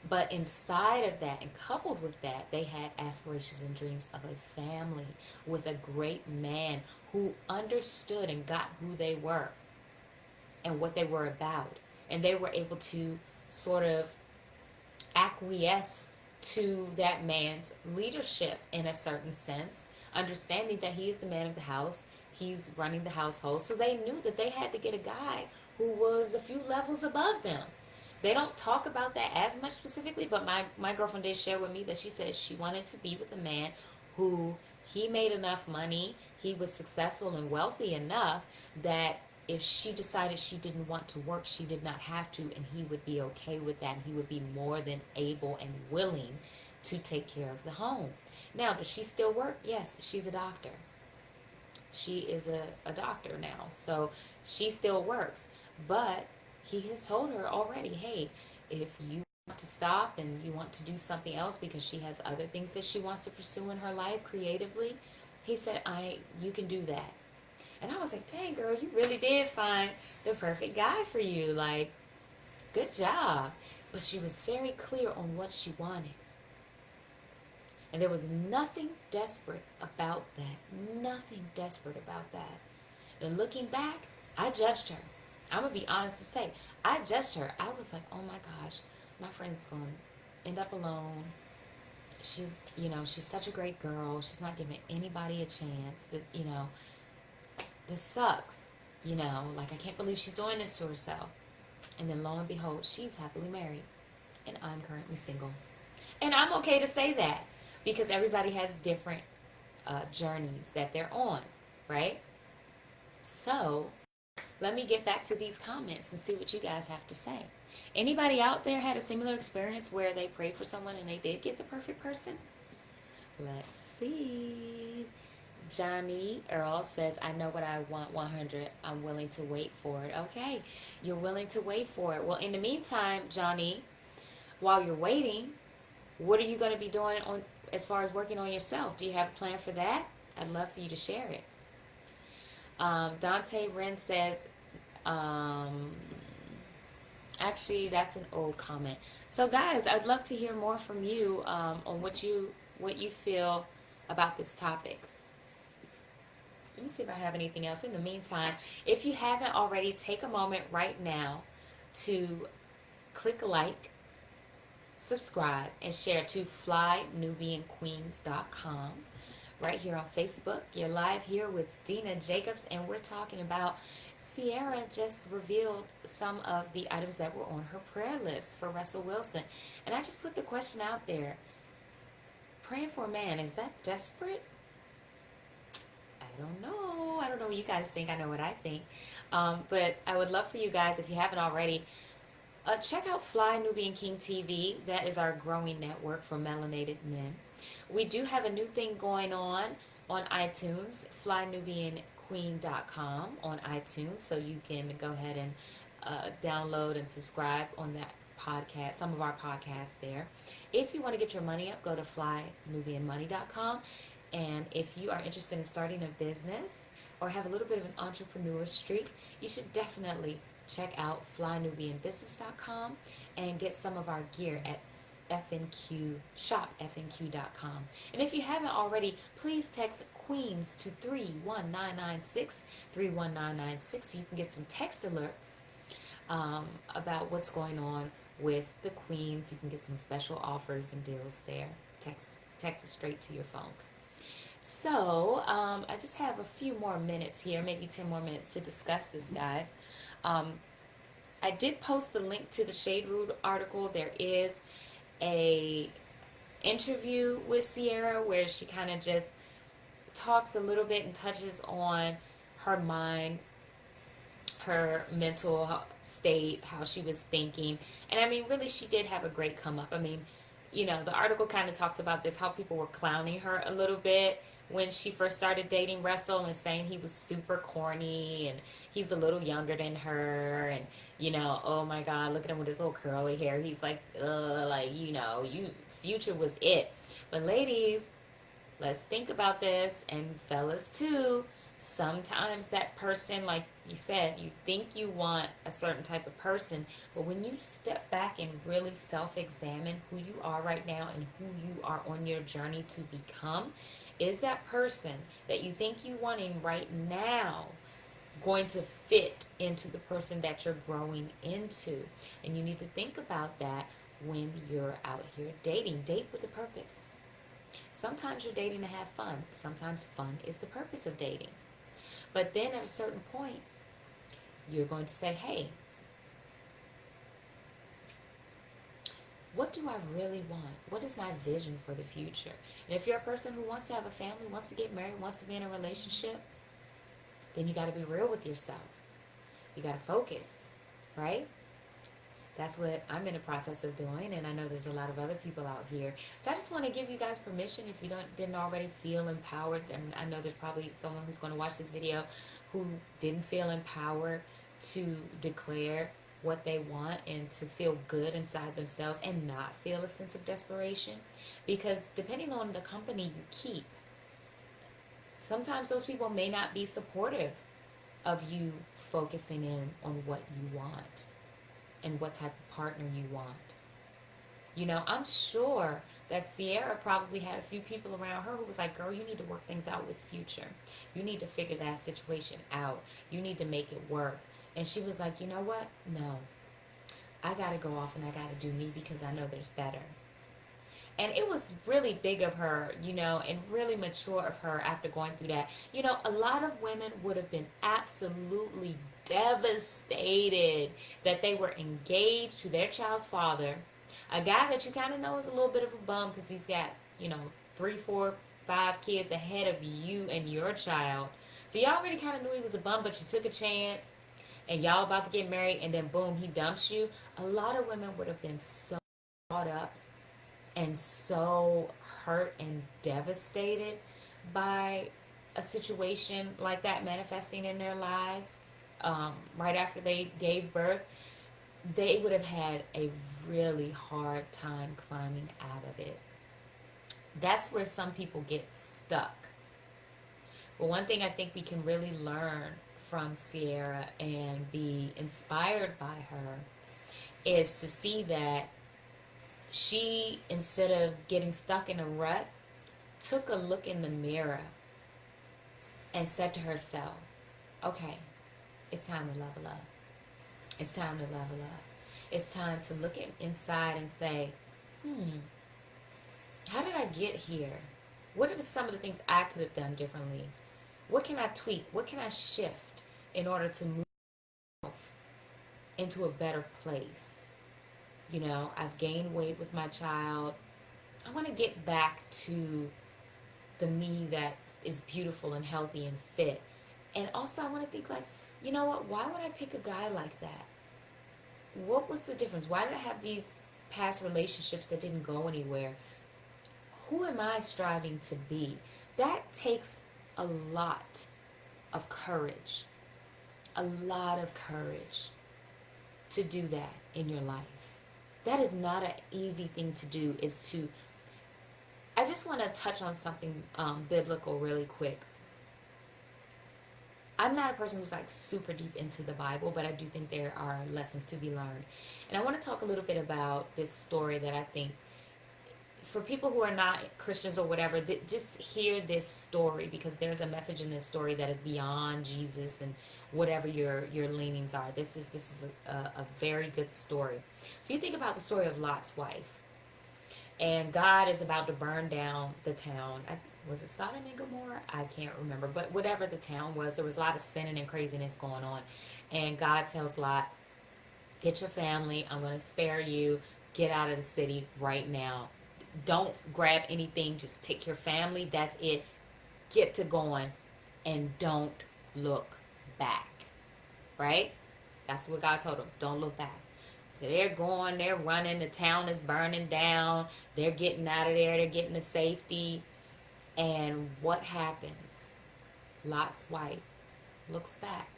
But inside of that and coupled with that, they had aspirations and dreams of a family with a great man who understood and got who they were and what they were about. And they were able to sort of acquiesce to that man's leadership in a certain sense, understanding that he is the man of the house, he's running the household. So they knew that they had to get a guy who was a few levels above them. They don't talk about that as much specifically, but my girlfriend did share with me that she said she wanted to be with a man who he made enough money, he was successful and wealthy enough that if she decided she didn't want to work, she did not have to, and he would be okay with that, and he would be more than able and willing to take care of the home. Now, does she still work? Yes, she's a doctor. She is a doctor now, so she still works. But he has told her already, hey, if you want to stop and you want to do something else because she has other things that she wants to pursue in her life creatively, he said, you can do that. And I was like, dang, girl, you really did find the perfect guy for you. Like, good job. But she was very clear on what she wanted. And there was nothing desperate about that. Nothing desperate about that. And looking back, I judged her. I'm going to be honest to say, I judged her. I was like, oh my gosh, my friend's going to end up alone. She's, you know, she's such a great girl. She's not giving anybody a chance. That, you know, this sucks. You know, like, I can't believe she's doing this to herself. And then lo and behold, she's happily married. And I'm currently single. And I'm okay to say that because everybody has different journeys that they're on, right? So let me get back to these comments and see what you guys have to say. Anybody out there had a similar experience where they prayed for someone and they did get the perfect person? Let's see. Johnny Earl says, I know what I want, 100. I'm willing to wait for it. Okay, you're willing to wait for it. Well, in the meantime, Johnny, while you're waiting, what are you going to be doing on as far as working on yourself? Do you have a plan for that? I'd love for you to share it. Dante Wren says, actually, that's an old comment. So, guys, I'd love to hear more from you on what you feel about this topic. Let me see if I have anything else. In the meantime, if you haven't already, take a moment right now to click like, subscribe, and share to flynubianqueens.com. Right here on Facebook. You're live here with Deena Jacobs, and we're talking about Ciara just revealed some of the items that were on her prayer list for Russell Wilson. And I just put the question out there. Praying for a man, is that desperate? I don't know. don't know what you guys think. I know what I think. But I would love for you guys, if you haven't already, check out Fly Nubian King TV. That is our growing network for melanated men. We do have a new thing going on iTunes, flynubianqueen.com on iTunes. So you can go ahead and download and subscribe on that podcast, some of our podcasts there. If you want to get your money up, go to flynubianmoney.com. And if you are interested in starting a business or have a little bit of an entrepreneur streak, you should definitely check out flynubianbusiness.com and get some of our gear at FNQ shop FNQ.com. And if you haven't already, please text Queens to 31996 31996 so you can get some text alerts about what's going on with the Queens. You can get some special offers and deals there. Text it straight to your phone. So I just have a few more minutes here, maybe 10 more minutes to discuss this, guys. I did post the link to the Shade Root article. There is a interview with Ciara where she kind of just talks a little bit and touches on her mind, her mental state, how she was thinking. And I mean, really, she did have a great come up. I mean, you know, the article kind of talks about this, how people were clowning her a little bit when she first started dating Russell and saying he was super corny and he's a little younger than her, and you know, oh my God, look at him with his little curly hair. He's like, you know, Future was it. But ladies, let's think about this, and fellas too. Sometimes that person, like you said, you think you want a certain type of person, but when you step back and really self-examine who you are right now and who you are on your journey to become, is that person that you think you wanting right now going to fit into the person that you're growing into? And you need to think about that when you're out here dating. Date with a purpose. Sometimes you're dating to have fun. Sometimes fun is the purpose of dating. But then at a certain point, you're going to say, hey, what do I really want? What is my vision for the future? And if you're a person who wants to have a family, wants to get married, wants to be in a relationship, then you got to be real with yourself. You got to focus, right? That's what I'm in the process of doing, and I know there's a lot of other people out here. So I just want to give you guys permission, if you didn't already feel empowered, and I know there's probably someone who's going to watch this video who didn't feel empowered to declare what they want and to feel good inside themselves and not feel a sense of desperation. Because depending on the company you keep, sometimes those people may not be supportive of you focusing in on what you want and what type of partner you want. You know, I'm sure that Ciara probably had a few people around her who was like, girl, you need to work things out with Future. You need to figure that situation out. You need to make it work. And she was like, you know what? No. I got to go off and I got to do me because I know there's better. And it was really big of her, you know, and really mature of her after going through that. You know, a lot of women would have been absolutely devastated that they were engaged to their child's father, a guy that you kind of know is a little bit of a bum because he's got, you know, 3, 4, 5 kids ahead of you and your child. So y'all already kind of knew he was a bum, but you took a chance and y'all about to get married, and then boom, he dumps you. A lot of women would have been so caught up and so hurt and devastated by a situation like that manifesting in their lives right after they gave birth. They would have had a really hard time climbing out of it. That's where some people get stuck. But one thing I think we can really learn from Ciara and be inspired by her is to see that she, instead of getting stuck in a rut, took a look in the mirror and said to herself, okay, it's time to level up. It's time to level up. It's time to look inside and say, how did I get here? What are some of the things I could have done differently? What can I tweak? What can I shift in order to move into a better place? You know, I've gained weight with my child. I want to get back to the me that is beautiful and healthy and fit. And also I want to think like, you know what, why would I pick a guy like that? What was the difference? Why did I have these past relationships that didn't go anywhere? Who am I striving to be? That takes a lot of courage. A lot of courage to do that in your life. That is not an easy thing to do, is to, I just want to touch on something biblical really quick. I'm not a person who's like super deep into the Bible, but I do think there are lessons to be learned. And I want to talk a little bit about this story that I think, for people who are not Christians or whatever, that just hear this story, because there's a message in this story that is beyond Jesus and whatever your leanings are. This is a very good story. So you think about the story of Lot's wife, and God is about to burn down the town. Was it Sodom and Gomorrah? I can't remember, but whatever the town was, there was a lot of sinning and craziness going on. And God tells Lot, get your family, I'm going to spare you, get out of the city right now. Don't grab anything, just take your family, that's it. Get to going, and don't look back. Right? That's what God told them. Don't look back. So they're going, they're running, the town is burning down, they're getting out of there, they're getting to safety. And what happens? Lot's wife looks back.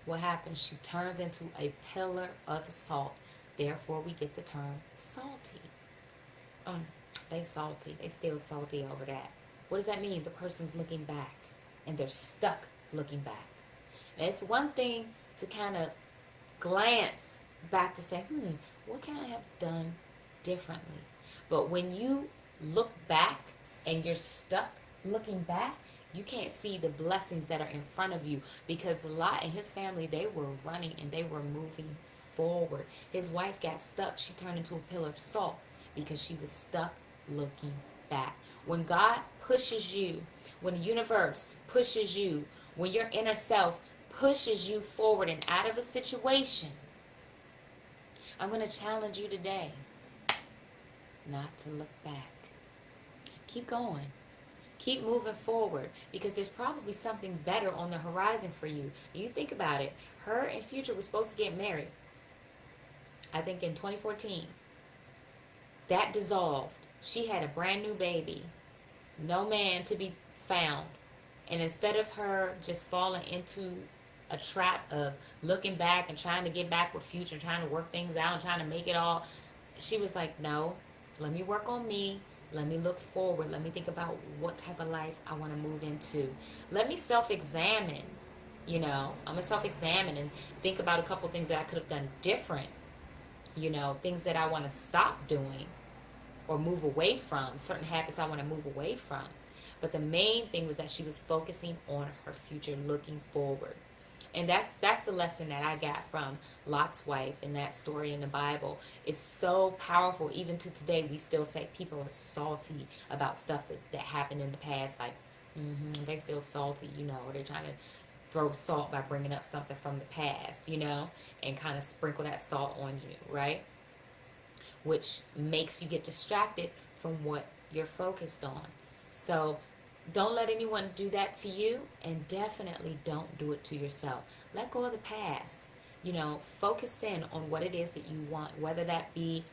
What happens? She turns into a pillar of salt. Therefore, we get the term salty. They salty. They still salty over that. What does that mean? The person's looking back, and they're stuck looking back. And it's one thing to kind of glance back to say, what can I have done differently? But when you look back and you're stuck looking back, you can't see the blessings that are in front of you, because Lot and his family, they were running and they were moving forward. His wife got stuck. She turned into a pillar of salt because she was stuck looking back. When God pushes you, when the universe pushes you, when your inner self pushes you forward and out of a situation, I'm going to challenge you today not to look back. Keep going. Keep moving forward, because there's probably something better on the horizon for you. You think about it. Her and Future were supposed to get married, I think in 2014. That dissolved. She had a brand new baby. No man to be found. And instead of her just falling into a trap of looking back and trying to get back with Future, trying to work things out and trying to make it all, she was like, no, let me work on me. Let me look forward. Let me think about what type of life I want to move into. Let me self-examine. I'm going to self-examine and think about a couple things that I could have done different. Things that I want to stop doing or move away from. Certain habits I want to move away from. But the main thing was that she was focusing on her future, looking forward. And that's the lesson that I got from Lot's wife in that story in the Bible. It's so powerful. Even to today, we still say people are salty about stuff that happened in the past. Like, they still salty, or they're trying to throw salt by bringing up something from the past, and kind of sprinkle that salt on you, right? Which makes you get distracted from what you're focused on. So don't let anyone do that to you, and definitely don't do it to yourself. Let go of the past. Focus in on what it is that you want, whether that be,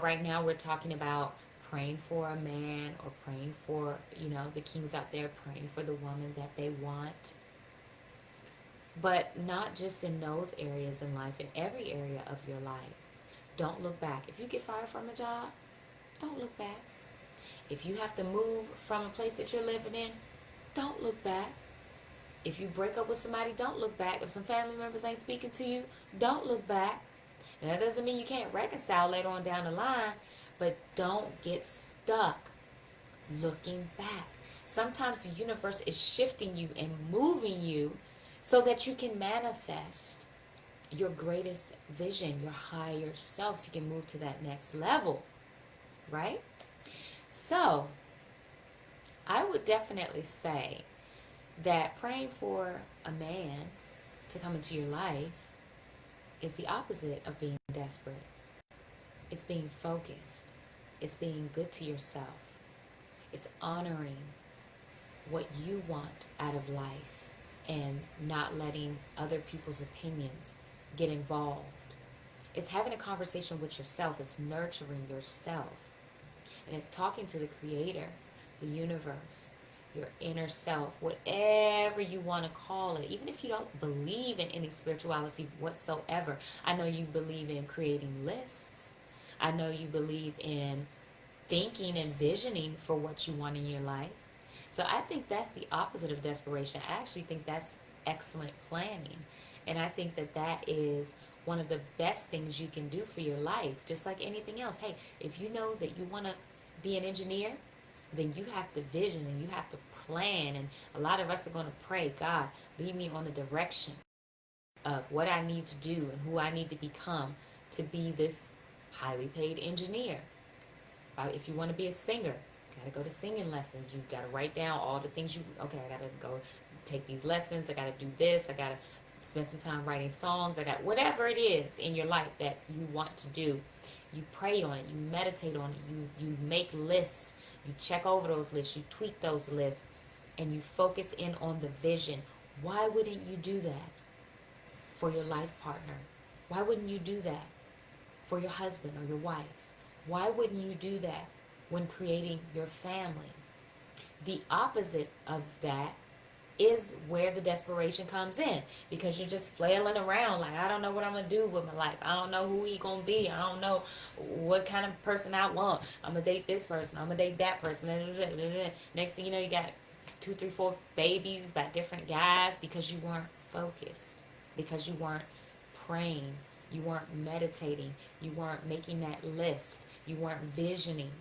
right now we're talking about praying for a man, or praying for, the kings out there, praying for the woman that they want. But not just in those areas in life, in every area of your life. Don't look back. If you get fired from a job, don't look back. If you have to move from a place that you're living in, don't look back. If you break up with somebody, don't look back. If some family members ain't speaking to you, don't look back. And that doesn't mean you can't reconcile later on down the line, but don't get stuck looking back. Sometimes the universe is shifting you and moving you so that you can manifest your greatest vision, your higher self, so you can move to that next level, right? So, I would definitely say that praying for a man to come into your life is the opposite of being desperate. It's being focused. It's being good to yourself. It's honoring what you want out of life and not letting other people's opinions get involved. It's having a conversation with yourself. It's nurturing yourself. And it's talking to the Creator, the universe, your inner self, whatever you want to call it. Even if you don't believe in any spirituality whatsoever, I know you believe in creating lists. I know you believe in thinking and visioning for what you want in your life. So I think that's the opposite of desperation. I actually think that's excellent planning. And I think that that is one of the best things you can do for your life, just like anything else. Hey, if you know that you want to be an engineer, then you have to vision and you have to plan. And a lot of us are going to pray, God, lead me on the direction of what I need to do and who I need to become to be this highly paid engineer. If you want to be a singer, you got to go to singing lessons. You got to write down all the things okay, I got to go take these lessons. I got to do this. I got to spend some time writing songs. I got whatever it is in your life that you want to do. You pray on it. You meditate on it. You make lists. You check over those lists. You tweak those lists. And you focus in on the vision. Why wouldn't you do that for your life partner? Why wouldn't you do that for your husband or your wife? Why wouldn't you do that when creating your family? The opposite of that is where the desperation comes in, because you're just flailing around like, I don't know what I'm going to do with my life. I don't know who he going to be. I don't know what kind of person I want. I'm going to date this person. I'm going to date that person. Next thing you know, you got 2, 3, 4 babies by different guys because you weren't focused, because you weren't praying, you weren't meditating, you weren't making that list, you weren't visioning.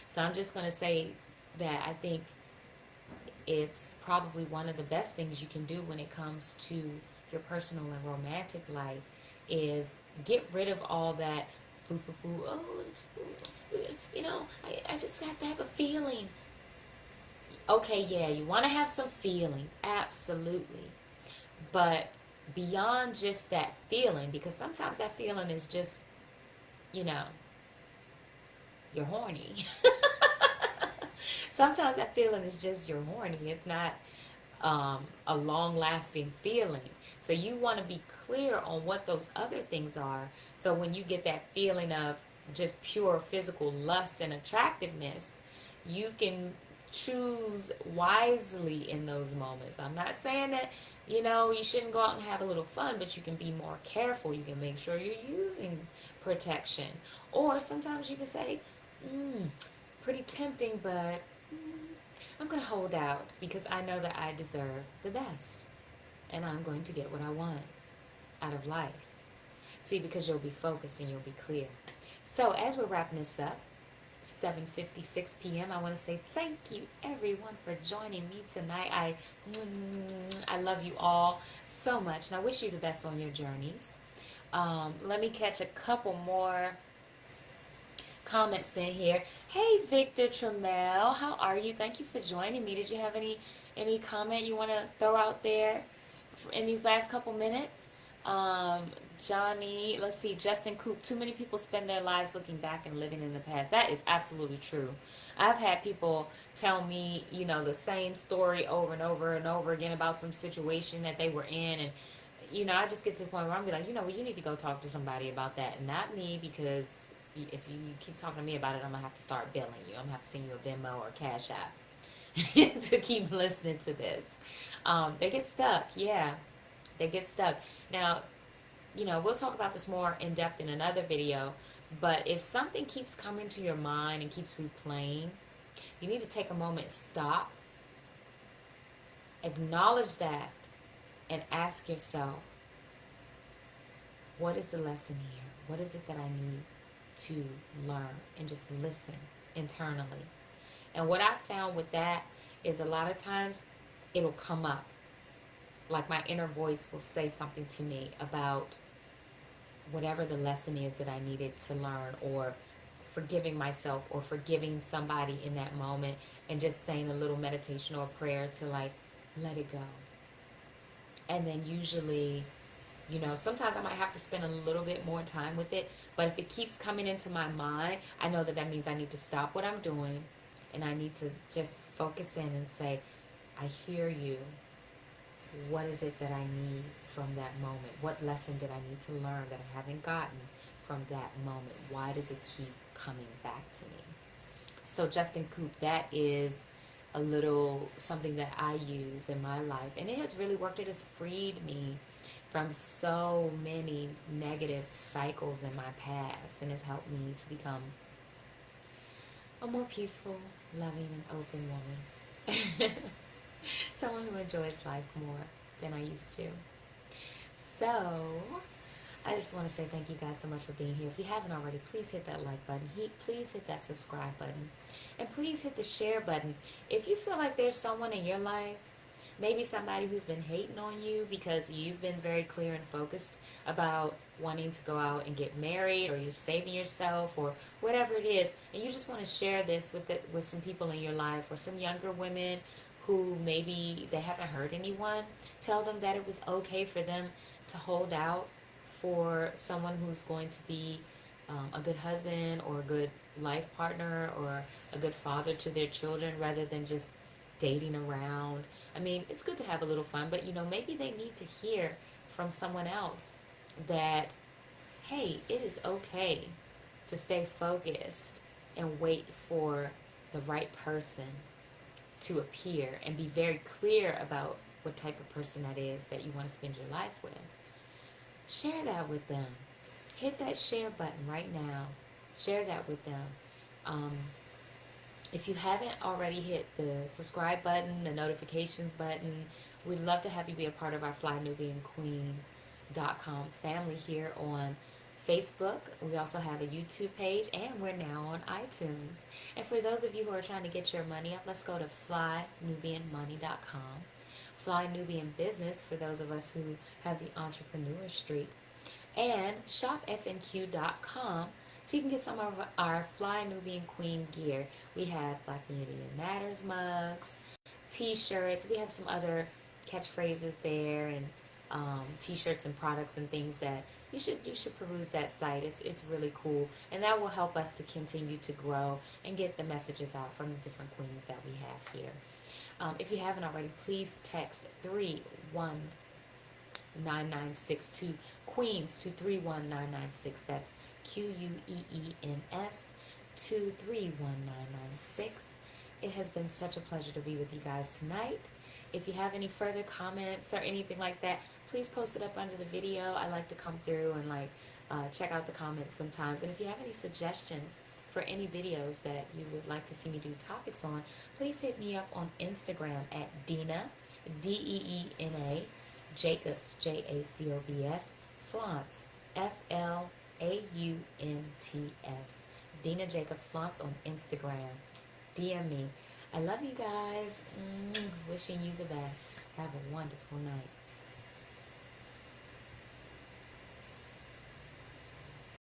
So I'm just going to say that I think it's probably one of the best things you can do when it comes to your personal and romantic life is get rid of all that oh, I just have to have a feeling. Okay, yeah, you want to have some feelings, absolutely. But beyond just that feeling, because sometimes that feeling is just, you're horny. Sometimes that feeling is just you're horny. It's not a long-lasting feeling. So you want to be clear on what those other things are. So when you get that feeling of just pure physical lust and attractiveness, you can choose wisely in those moments. I'm not saying that, you shouldn't go out and have a little fun, but you can be more careful. You can make sure you're using protection. Or sometimes you can say, pretty tempting, but I'm going to hold out because I know that I deserve the best. And I'm going to get what I want out of life. See, because you'll be focused and you'll be clear. So as we're wrapping this up, 7:56 p.m. I want to say thank you everyone for joining me tonight. I love you all so much, and I wish you the best on your journeys. Let me catch a couple more comments in here. Hey, Victor Trammell, how are you? Thank you for joining me. Did you have any comment you want to throw out there in these last couple minutes? Johnny, let's see, Justin Coop, too many people spend their lives looking back and living in the past. That is absolutely true. I've had people tell me, the same story over and over and over again about some situation that they were in, and, I just get to the point where I'm like, you need to go talk to somebody about that, and not me, because if you keep talking to me about it, I'm going to have to start billing you. I'm going to have to send you a Venmo or Cash App to keep listening to this. They get stuck, yeah. They get stuck. Now, we'll talk about this more in depth in another video, but if something keeps coming to your mind and keeps replaying, you need to take a moment, stop, acknowledge that, and ask yourself, what is the lesson here? What is it that I need to learn? And just listen internally. And what I found with that is a lot of times it'll come up. Like my inner voice will say something to me about whatever the lesson is that I needed to learn, or forgiving myself or forgiving somebody in that moment, and just saying a little meditation or prayer to let it go. And then usually, sometimes I might have to spend a little bit more time with it, but if it keeps coming into my mind, I know that means I need to stop what I'm doing and I need to just focus in and say, I hear you. What is it that I need from that moment? What lesson did I need to learn that I haven't gotten from that moment? Why does it keep coming back to me? So Justin Coop, that is a little something that I use in my life, and it has really worked. It has freed me from so many negative cycles in my past, and has helped me to become a more peaceful, loving, and open woman. Someone who enjoys life more than I used to. So, I just want to say thank you guys so much for being here. If you haven't already, please hit that like button. Please hit that subscribe button. And please hit the share button. If you feel like there's someone in your life, maybe somebody who's been hating on you because you've been very clear and focused about wanting to go out and get married, or you're saving yourself, or whatever it is, and you just want to share this with some people in your life, or some younger women who maybe they haven't heard anyone tell them that it was okay for them to hold out for someone who's going to be a good husband, or a good life partner, or a good father to their children, rather than just dating around. I mean, it's good to have a little fun, but maybe they need to hear from someone else that, hey, it is okay to stay focused and wait for the right person to appear, and be very clear about what type of person that is that you want to spend your life with. Share that with them. Hit that share button right now. Share that with them. Um, if you haven't already hit the subscribe button, the notifications button, we'd love to have you be a part of our flynubianqueen.com family here on Facebook. We also have a YouTube page, and we're now on iTunes. And for those of you who are trying to get your money up, let's go to flynubianmoney.com. Fly Nubian Business for those of us who have the entrepreneur streak. And shopfnq.com, so you can get some of our Fly Nubian Queen gear. We have Black Media Matters mugs, t-shirts. We have some other catchphrases there, and t-shirts and products and things that you should peruse that site. It's really cool, and that will help us to continue to grow and get the messages out from the different queens that we have here. If you haven't already, please text 31996 Queens to 31996. That's QUEENS to 31996. It has been such a pleasure to be with you guys tonight. If you have any further comments or anything like that, please post it up under the video. I like to come through and check out the comments sometimes. And if you have any suggestions for any videos that you would like to see me do topics on, please hit me up on Instagram at Deena, Deena, Jacobs, Jacobs, Flauntz, Flaunt's, Deena Jacobs Flauntz on Instagram. DM me. I love you guys. Wishing you the best. Have a wonderful night.